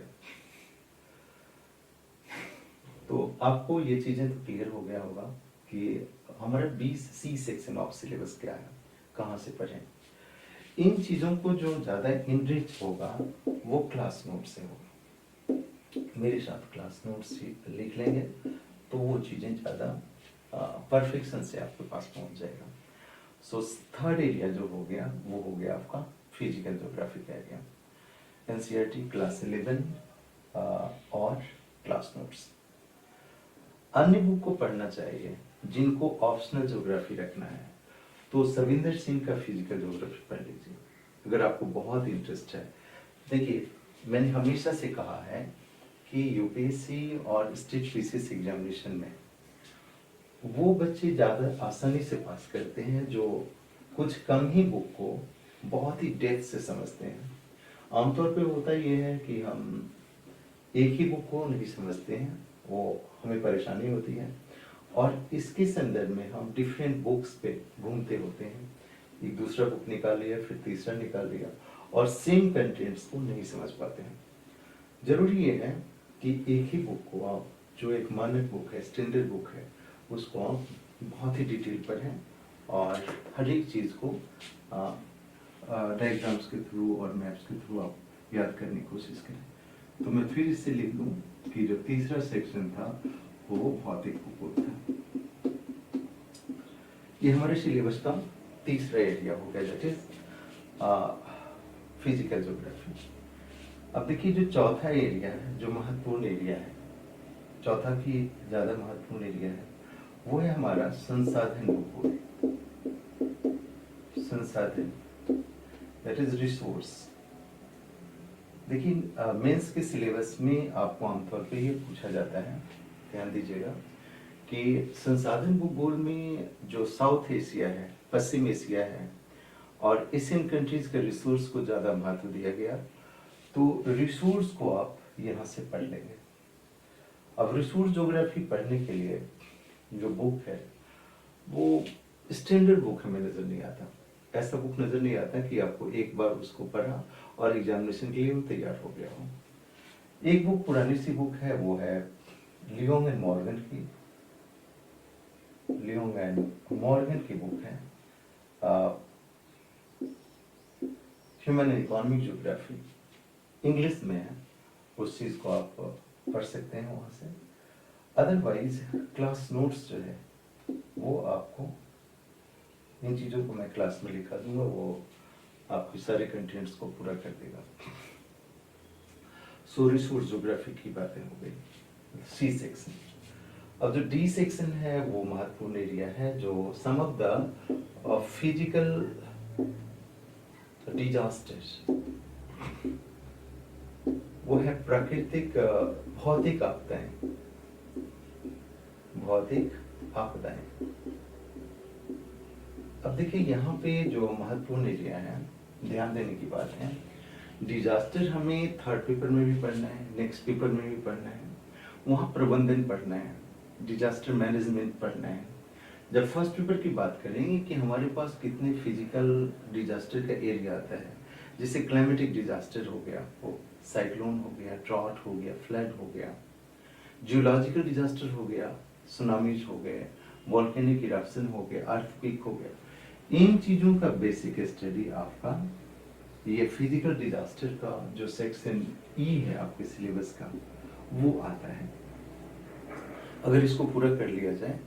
तो आपको ये चीजें तो क्लियर हो गया होगा कि हमारा 20C सेक्शन ऑफ सिलेबस क्या है, कहाँ से पढ़ें। इन चीजों को जो ज्यादा इनरिच होगा वो क्लास नोट से होगा। मेरे साथ क्लास नोट्स लिख लेंगे तो वो चीजें ज्यादा परफेक्शन से आपके पास पहुंच जाएगा। सो थर्ड एरिया जो हो गया वो हो गया आपका फिजिकल ज्योग्राफी का एरिया, एनसीईआरटी क्लास 11 और क्लास नोट्स। अन्य बुक को पढ़ना चाहिए जिनको ऑप्शनल ज्योग्राफी रखना है तो सविंदर सिंह का फिजिकल ज्योग्राफी पढ़ लीजिए अगर आपको बहुत इंटरेस्ट है। देखिए मैंने हमेशा से कहा है कि यूपीएससी और स्टेट पीसीएस एग्जामिनेशन में वो बच्चे ज़्यादा आसानी से पास करते हैं जो कुछ कम ही बुक को बहुत ही डेप्थ से समझते हैं। आमतौर पे होता ये है कि हम एक ही बुक को नहीं समझते हैं, वो हमें परेशानी होती है और इसके संदर्भ में हम डिफरेंट बुक्स पे घूमते होते हैं। एक दूसरा बुक निकाल लिया, फिर तीसरा निकाल लिया और सेम कंटेंट्स को नहीं समझ पाते हैं। जरूरी ये है कि एक ही बुक को आप, जो एक मानक बुक है, स्टैंडर्ड बुक है, उसको आप बहुत ही डिटेल पढ़ें और हर एक चीज़ को डायग्राम्स के थ्रू और मैप्स के थ्रू आप याद करने की कोशिश करें। तो मैं फिर इससे लिख दूं कि जो तीसरा सेक्शन था वो भौतिक भूगोल था। ये हमारे सिलेबस का तीसरा एरिया हो गया दैट इज फिजिकल ज्योग्राफी। अब देखिए जो चौथा एरिया है, जो महत्वपूर्ण एरिया है, चौथा भी ज्यादा महत्वपूर्ण एरिया है, वो है हमारा संसाधन भूगोल। संसाधन दैट इज रिसोर्स। देखिए मेंस के सिलेबस में आपको आमतौर पे ये पूछा जाता है, ध्यान दीजिएगा, कि संसाधन भूगोल में जो साउथ एशिया है, पश्चिम एशिया है और एशियन कंट्रीज के रिसोर्स को ज्यादा महत्व दिया गया, तो रिसोर्स को आप यहाँ से पढ़ लेंगे। अब रिसोर्स ज्योग्राफी पढ़ने के लिए जो बुक है वो स्टैंडर्ड बुक हमें नजर नहीं आता। ऐसा बुक नजर नहीं आता कि आपको एक बार उसको पढ़ा और एग्जामिनेशन के लिए वो तैयार हो गया हो। एक बुक पुरानी सी बुक है, वो है लियोंग एंड मॉर्गन की, लियोंग एंड मॉर्गन की बुक है human and economic geography, English में है। उस चीज को आप पढ़ सकते हैं वहां से। अदरवाइज क्लास नोट्स जो है वो आपको, इन चीजों को मैं क्लास में लिखा दूंगा, वो आपके सारे कंटेंट्स को पूरा कर देगा। सो रिसोर्स ज्योग्राफी की बातें हो गई। C section. अब जो डी सेक्शन है वो महत्वपूर्ण एरिया है, जो सम ऑफ द फिजिकल डिजास्टर्स, वो है प्राकृतिक भौतिक आपदाएं, भौतिक आपदाएं। अब देखिए यहाँ पे जो महत्वपूर्ण एरिया है, ध्यान देने की बात है, डिजास्टर हमें थर्ड पेपर में भी पढ़ना है, नेक्स्ट पेपर में भी पढ़ना है, वहाँ प्रबंधन पढ़ना है, डिजास्टर मैनेजमेंट पढ़ना है। जब फर्स्ट पेपर की बात करेंगे कि हमारे पास कितने फिजिकल डिजास्टर का एरिया आता है, जैसे क्लाइमेटिक डिजास्टर हो गया, वो साइक्लोन हो गया, ड्रॉट हो गया, फ्लड हो गया, जियोलॉजिकल डिजास्टर हो गया, सुनामीज हो गए, वोल्केनिक इरप्शन हो गया, अर्थक्वेक हो गया। इन चीजों का बेसिक स्टडी आपका ये फिजिकल डिजास्टर का जो सेक्शन ई है आपके सिलेबस का, वो आता है। अगर इसको पूरा कर लिया जाए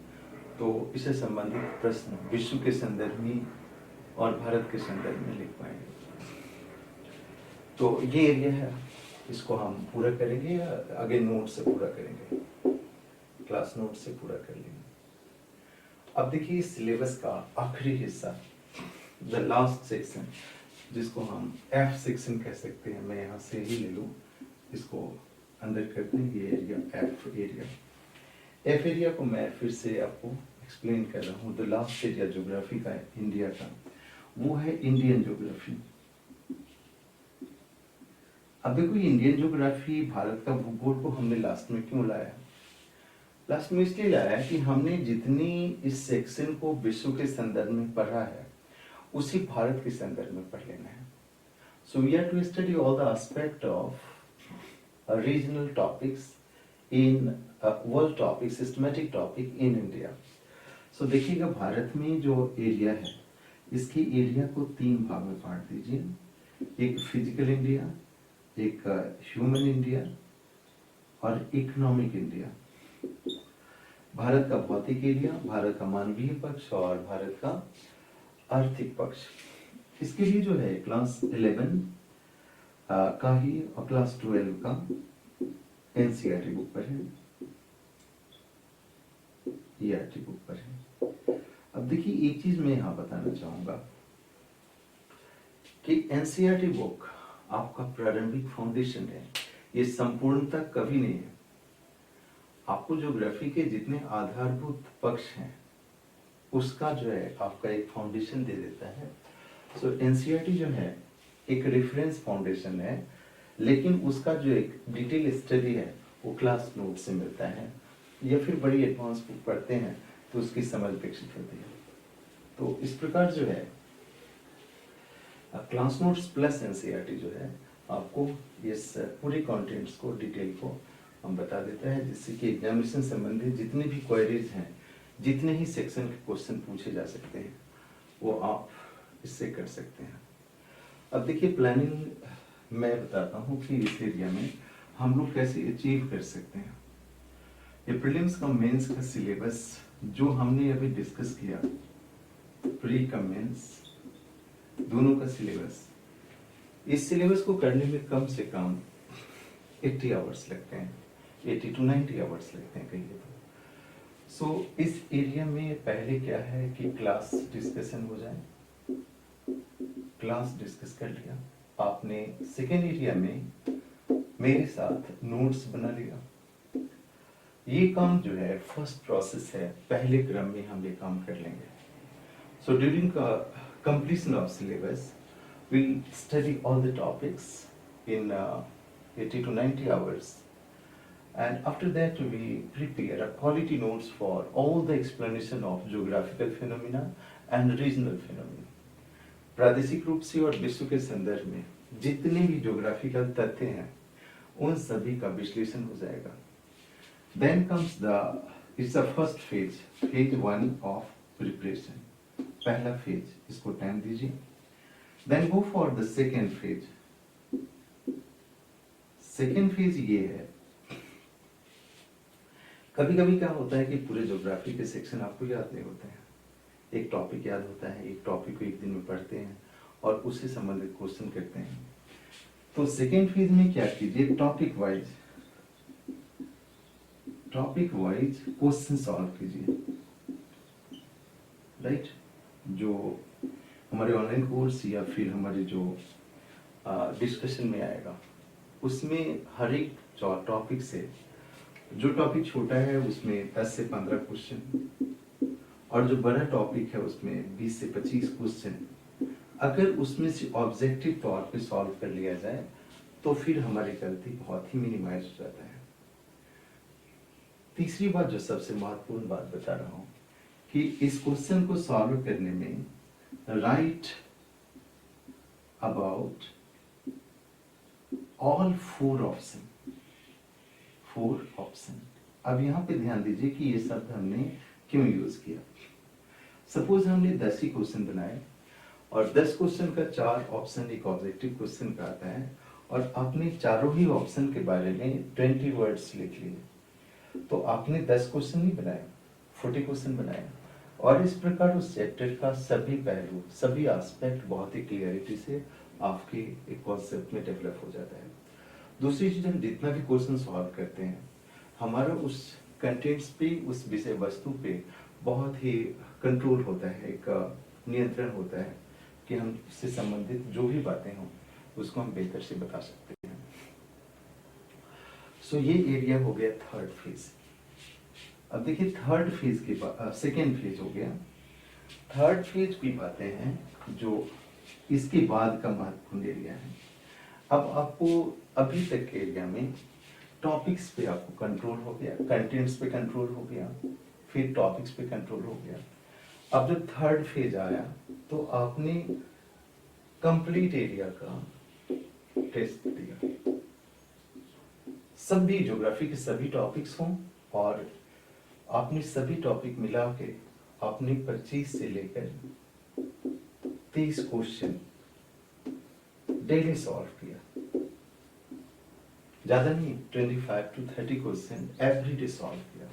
तो इससे संबंधित प्रश्न विश्व के संदर्भ में और भारत के संदर्भ में लिख पाएंगे। तो ये एरिया है, इसको हम पूरा करेंगे या आगे नोट से पूरा करेंगे, क्लास नोट से पूरा कर लेंगे। अब देखिए सिलेबस का आखिरी हिस्सा, द लास्ट सेक्शन, जिसको हम एफ सेक्शन कह सकते हैं, मैं यहाँ से ही ले लूँ, इसको अंदर करते हैं, ये area F area. F area को मैं फिर से आपको एक्सप्लेन कर रहा हूँ। द लास्ट एरिया ज्योग्राफी का, इंडिया का, वो है इंडियन ज्योग्राफी। अब देखो इंडियन ज्योग्राफी, भारत का भूगोल को हमने लास्ट में क्यों लाया? लास्ट में इसलिए लाया है कि हमने जितनी इस सेक्शन को विश्व के संदर्भ में पढ़ा है उसी भारत के संदर्भ में पढ़ लेना है। So we are to study all the aspect of regional topics in world topic, systematic topic in India. So देखिएगा भारत में जो एरिया है, इसके एरिया को 3 भाग में बांट दीजिए, एक फिजिकल इंडिया, एक ह्यूमन इंडिया और इकोनॉमिक इंडिया। भारत का भौतिक एरिया, भारत का मानवीय पक्ष और भारत का आर्थिक पक्ष। इसके लिए जो है क्लास 11 का ही और क्लास 12 का एनसीईआरटी बुक पर है, ईआरटी बुक पर है। अब देखिए एक चीज मैं यहाँ बताना चाहूंगा कि एनसीईआरटी बुक आपका प्रारंभिक फाउंडेशन है, ये संपूर्णता कभी नहीं है। आपको ज्योग्राफी के जितने आधारभूत पक्ष हैं उसका जो है आपका एक फाउंडेशन दे देता है। सो एनसीईआरटी जो है एक रेफरेंस फाउंडेशन है, लेकिन उसका जो एक डिटेल स्टडी है वो क्लास नोट से मिलता है, या फिर बड़ी एडवांस बुक पढ़ते हैं तो उसकी समझ विकसित होती है। तो इस प्रकार जो है क्लास नोट्स प्लस एनसीईआरटी जो है आपको इस पूरे कंटेंट्स को, डिटेल को हम बता देता है, जिससे कि एग्जामिनेशन संबंधित जितने भी क्वेरीज हैं, जितने ही सेक्शन के क्वेश्चन पूछे जा सकते हैं, वो आप इससे कर सकते हैं। अब देखिए प्लानिंग मैं बताता हूँ कि इस एरिया में हम लोग कैसे अचीव कर सकते हैं। ये प्रीलिम्स का, मेंस का सिलेबस जो हमने अभी डिस्कस किया, प्री कमेंस दोनों का सिलेबस, इस सिलेबस को करने में कम से कम 80 आवर्स लगते हैं, 80 to 90 आवर्स लगते हैं कहीं तो। सो इस एरिया में पहले क्या है कि क्लास डिस्कशन हो जाए, क्लास डिस्कस कर लिया आपने, सेकेंड एरिया में मेरे साथ नोट्स बना लिया। ये काम जो है फर्स्ट प्रोसेस है, पहले क्रम में हम ये काम कर लेंगे। So during completion of syllabus we'll study all the topics in 80 to 90 hours, and after that we prepare a quality notes for all the explanation of geographical phenomena and regional phenomena। प्रादेशिक रूप से और विश्व के संदर्भ में जितने भी ज्योग्राफिकल तथ्य हैं उन सभी का विश्लेषण हो जाएगा। Then comes it's the first phase, phase 1 of preparation, पहला फेज, इसको टाइम दीजिए। Then go for the second phase। Second phase ये है, कभी कभी क्या होता है कि पूरे ज्योग्राफी के सेक्शन आपको याद नहीं होते हैं, एक टॉपिक याद होता है, एक टॉपिक को एक दिन में पढ़ते हैं और उससे संबंधित क्वेश्चन करते हैं। तो सेकेंड फेज में क्या कीजिए, टॉपिक वाइज क्वेश्चन सॉल्व कीजिए, राइट। जो हमारे ऑनलाइन कोर्स या फिर हमारे जो डिस्कशन में आएगा उसमें हर एक टॉपिक से, जो टॉपिक छोटा है उसमें 10 से 15 क्वेश्चन और जो बड़ा टॉपिक है उसमें 20 से 25 क्वेश्चन, अगर उसमें से ऑब्जेक्टिव तौर पे सॉल्व कर लिया जाए तो फिर हमारी गलती बहुत ही मिनिमाइज हो जाता है। तीसरी बात जो सबसे महत्वपूर्ण बात बता रहा हूं कि इस क्वेश्चन को सॉल्व करने में राइट अबाउट ऑल 4 ऑप्शन। अब यहां पे ध्यान दीजिए कि ये शब्द हमने क्यों यूज किया। सपोज हमने 10 ही क्वेश्चन बनाए और 10 क्वेश्चन का 4 ऑप्शन एक ऑब्जेक्टिव क्वेश्चन का आता है और आपने चारों ही ऑप्शन के बारे में 20 वर्ड्स लिख लिए, तो आपने 10 क्वेश्चन नहीं बनाए, 40 क्वेश्चन बनाए और इस प्रकार उस चैप्टर का सभी पहलू, सभी एस्पेक्ट बहुत ही क्लियरिटी से आपके एक कॉन्सेप्ट में डेवलप हो जाता है। दूसरी चीज, हम जितना भी क्वेश्चन सॉल्व करते हैं हमारा उस कंटेंट्स पे, उस विषय वस्तु पे बहुत ही कंट्रोल होता है, एक नियंत्रण होता है कि हम उससे संबंधित जो भी बातें हों उसको हम बेहतर से बता सकते हैं। सो ये एरिया हो गया थर्ड फेज। अब देखिए थर्ड फेज के बाद सेकेंड फेज हो गया, थर्ड फेज की बातें हैं जो इसके बाद का महत्वपूर्ण एरिया है। अब आपको अभी तक के एरिया में टॉपिक्स पे आपको कंट्रोल हो गया, कंटेंट्स पे कंट्रोल हो गया, फिर टॉपिक्स पे कंट्रोल हो गया। अब जब थर्ड फेज आया तो आपने कंप्लीट एरिया का टेस्ट दिया, सभी ज्योग्राफी के सभी टॉपिक्स हों और आपने सभी टॉपिक मिला के आपने 25 से लेकर 30 क्वेश्चन डेली सॉल्व किया, ज्यादा नहीं, 25 to 30 question every day solve किया।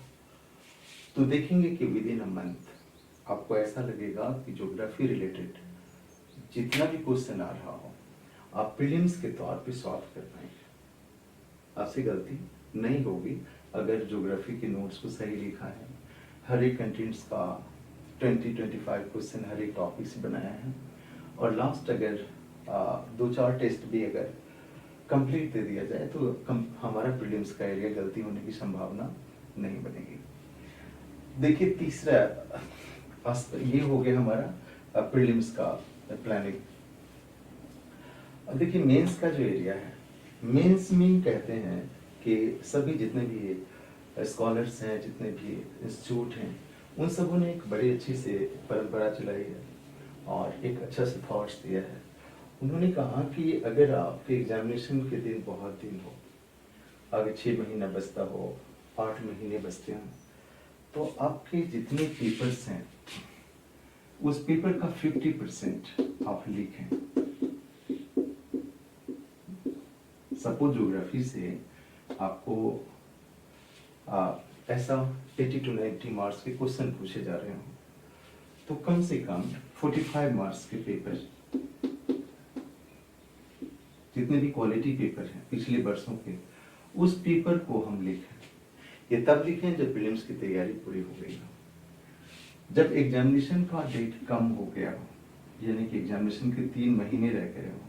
तो देखेंगे कि विद इन अ मंथ आपको ऐसा लगेगा कि ज्योग्राफी रिलेटेड जितना भी क्वेश्चन आ रहा हो आप प्रीलिम्स के तौर पे सॉल्व कर पाएंगे। आपसे गलती नहीं होगी अगर ज्योग्राफी के नोट्स को सही लिखा है, हर एक कंटेंट्स का 20-25 क्वेश्चन हर एक टॉपिक से बनाया है और लास्ट अगर 2-4 टेस्ट भी अगर कंप्लीट दे दिया जाए तो हमारा प्रीलिम्स का एरिया गलती होने की संभावना नहीं बनेगी। देखिए तीसरा ये हो गया हमारा प्रीलिम्स का प्लानिंग। अब देखिए मेंस का जो एरिया है, मेंस में कहते हैं कि सभी जितने भी स्कॉलर्स हैं, जितने भी इंस्टीट्यूट हैं, उन सबों ने एक बड़ी अच्छी से परंपरा चलाई है और एक अच्छा से थॉट्स दिया है। उन्होंने कहा कि अगर आपके एग्जामिनेशन के दिन बहुत दिन हो, अगर 6 महीना बचता हो, 8 महीने बचते हों, तो आपके जितने पेपर्स हैं उस पेपर का 50% आप लिखें। सपोज ज्योग्राफी से आपको ऐसा 80 to 90 मार्क्स के क्वेश्चन पूछे जा रहे हों, तो कम से कम 45 मार्क्स के पेपर, जितने भी क्वालिटी पेपर हैं पिछले वर्षों के, उस पेपर को हम लिखें। ये तब लिखें जब प्रीलिम्स की तैयारी पूरी हो गई हो, जब एग्जामिनेशन का डेट कम हो गया हो, यानी कि एग्जामिनेशन के 3 महीने रह गए हो,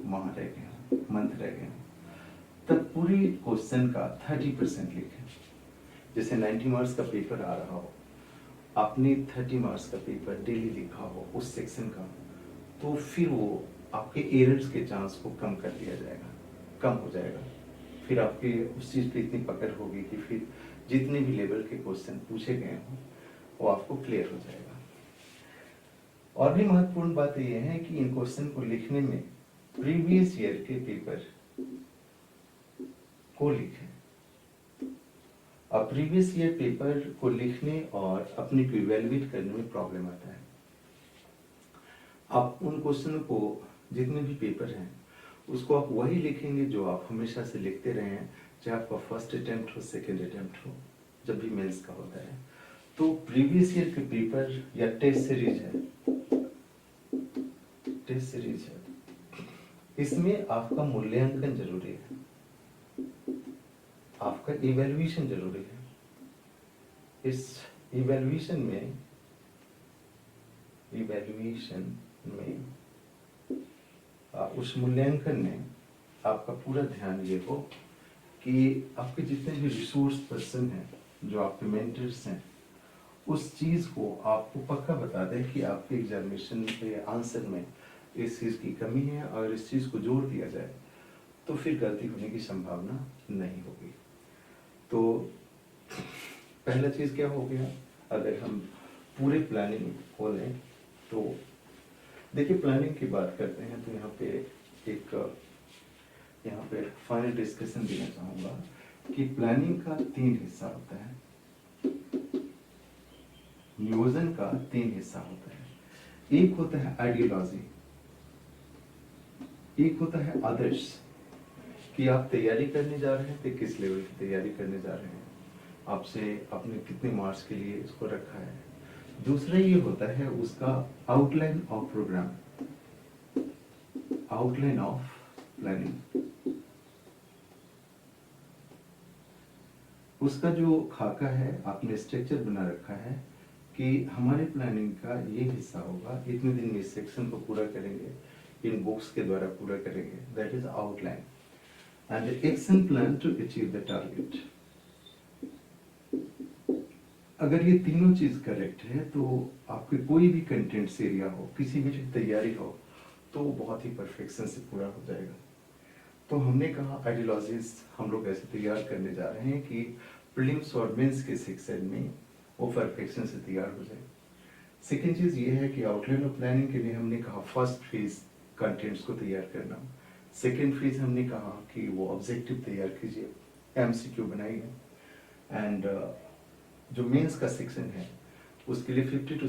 माह रह गए हो, मंथ रह गए हो, तब पूरी क्वेश्चन का 30% लिखें। जैसे 90 मार्क्स का पेपर आ रहा हो, आपने 30 मार्क्स का पेपर डेली लिखा हो उस सेक्शन का, तो फिर वो आपके एरर्स के चांस को कम कर दिया जाएगा, कम हो जाएगा। फिर आपके उस चीज़ पे इतनी पकड़ होगी कि फिर जितने भी लेवल के क्वेश्चन पूछे गए हों वो आपको क्लियर हो जाएगा। और भी महत्वपूर्ण बात यह है कि इन क्वेश्चन को लिखने में प्रीवियस ईयर के पेपर को लिखें। अब प्रीवियस ईयर पेपर को लिखने और अपने को इवेल्युएट करने में प्रॉब्लम आता है। आप उन क्वेश्चनों को, जितने भी पेपर हैं, उसको आप वही लिखेंगे जो आप हमेशा से लिखते रहे हैं, चाहे आपका फर्स्ट अटेम्प्ट हो, सेकेंड अटेम्प्ट हो, जब भी मेंस का होता है। तो प्रीवियस ईयर के पेपर या टेस्ट सीरीज है, टेस्ट सीरीज है, इसमें आपका मूल्यांकन जरूरी है, आपका इवैल्यूएशन जरूरी है। इस इवैल्यूएशन में उस मूल्यांकन में आपका पूरा ध्यान ये हो कि आपके जितने भी रिसोर्स पर्सन हैं, जो आपके मेंटर्स हैं, उस चीज़ को आपको पक्का बता दें कि आपके एग्जामिनेशन के आंसर में इस चीज़ की कमी है, और इस चीज़ को जोड़ दिया जाए तो फिर गलती होने की संभावना नहीं होगी। तो पहला चीज़ क्या हो गया, अगर हम पूरे प्लानिंग को लें तो देखिए, प्लानिंग की बात करते हैं तो यहाँ पे फाइनल डिस्कशन देना चाहूँगा कि प्लानिंग का 3 हिस्सा होता है, नियोजन का 3 हिस्सा होता है। एक होता है आइडियोलॉजी, एक होता है आदर्श, कि आप तैयारी करने जा रहे हैं तो किस लेवल की तैयारी करने जा रहे हैं, आपसे आपने कितने मार्क्स के लिए इसको रखा है। दूसरा ये होता है उसका outline of program, outline of planning, उसका जो खाका है, आपने स्ट्रक्चर बना रखा है कि हमारे प्लानिंग का ये हिस्सा होगा, इतने दिन में इस सेक्शन को पूरा करेंगे, इन बुक्स के द्वारा पूरा करेंगे, that is outline, and action plan to achieve the target. अगर ये तीनों चीज करेक्ट है तो आपके कोई भी कंटेंट्स एरिया हो, किसी भी तैयारी हो, तो बहुत ही परफेक्शन से पूरा हो जाएगा। तो हमने कहा आइडियोलॉजीज हम लोग ऐसे तैयार करने जा रहे हैं कि प्रीलिम्स और मेंस के सेक्शन में वो परफेक्शन से तैयार हो जाए। सेकेंड चीज ये है कि आउटलाइन ऑफ प्लानिंग के लिए हमने कहा फर्स्ट फेज कंटेंट्स को तैयार करना, सेकेंड फेज हमने कहा कि वो ऑब्जेक्टिव तैयार कीजिए, एमसीक्यू बनाइए, एंड जो मेंस का सेक्शन है उसके लिए 50 to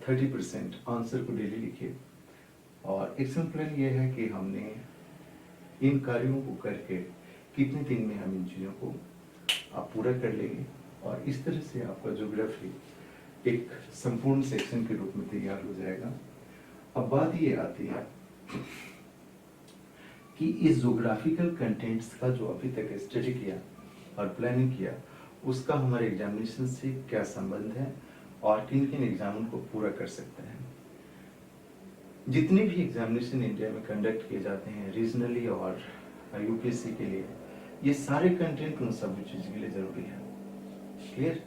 30% आंसर को डेली लिखिए। और एक्शन प्लान ये है कि हमने इन कार्यों को करके कितने दिन में हम इन चीज़ों को आप पूरा कर लेंगे, और इस तरह से आपका ज्योग्राफी एक संपूर्ण सेक्शन के रूप में तैयार हो जाएगा। अब बात ये आती है कि इस ज्योग्राफिकल कंटेंट्स का जो अभी तक स्टडी किया और प्लानिंग किया, उसका हमारे एग्जामिनेशन से क्या संबंध है और किन किन एग्जामों को पूरा कर सकते हैं। जितने भी एग्जामिनेशन इंडिया में कंडक्ट किए जाते हैं रीजनली और यूपीएससी के लिए, ये सारे कंटेंट उन सभी चीज़ के लिए जरूरी है। क्लियर?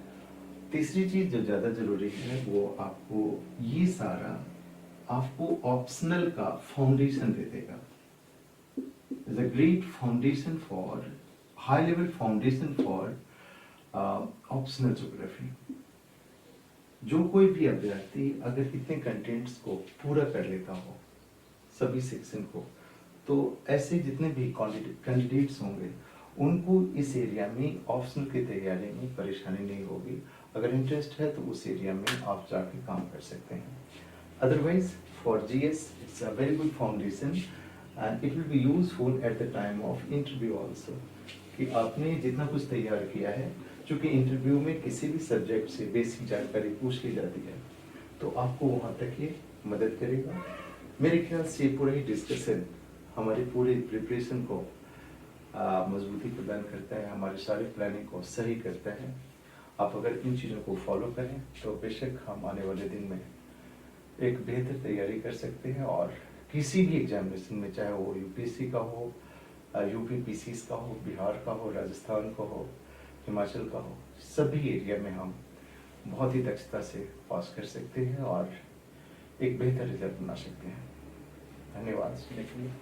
तीसरी चीज जो ज्यादा जरूरी है वो आपको ये सारा आपको ऑप्शनल का फाउंडेशन दे देगा। Is a great foundation for high level foundation for optional geography. जो कोई भी अभ्यर्थी अगर इतने कंटेंट्स को पूरा कर लेता हो सभी सेक्शन को, तो ऐसे जितने भी कैंडिडेट्स होंगे उनको इस एरिया में ऑप्शनल की तैयारी में परेशानी नहीं होगी। अगर इंटरेस्ट है तो उस एरिया में आप जाके काम कर सकते हैं। Otherwise for GS it's a very good foundation and it will be useful at the time of interview also, कि आपने जितना कुछ तैयार किया है चूंकि इंटरव्यू में किसी भी सब्जेक्ट से बेसिक जानकारी पूछ ली जाती है तो आपको वहाँ तक ये मदद करेगा। मेरे ख्याल से पूरा ही डिस्कशन हमारे पूरे प्रिपरेशन को मजबूती प्रदान करता है, हमारे सारे प्लानिंग को सही करता है। आप अगर इन चीज़ों को फॉलो करें तो बेशक हम आने वाले दिन में एक बेहतर तैयारी कर सकते हैं और किसी भी एग्जामिनेशन में, चाहे वो यूपीएससी का हो, यूपी पीसीएस का हो, बिहार का हो, राजस्थान का हो, हिमाचल का हो, सभी एरिया में हम बहुत ही दक्षता से पास कर सकते हैं और एक बेहतर रिजल्ट बना सकते हैं। धन्यवाद सुनने के लिए।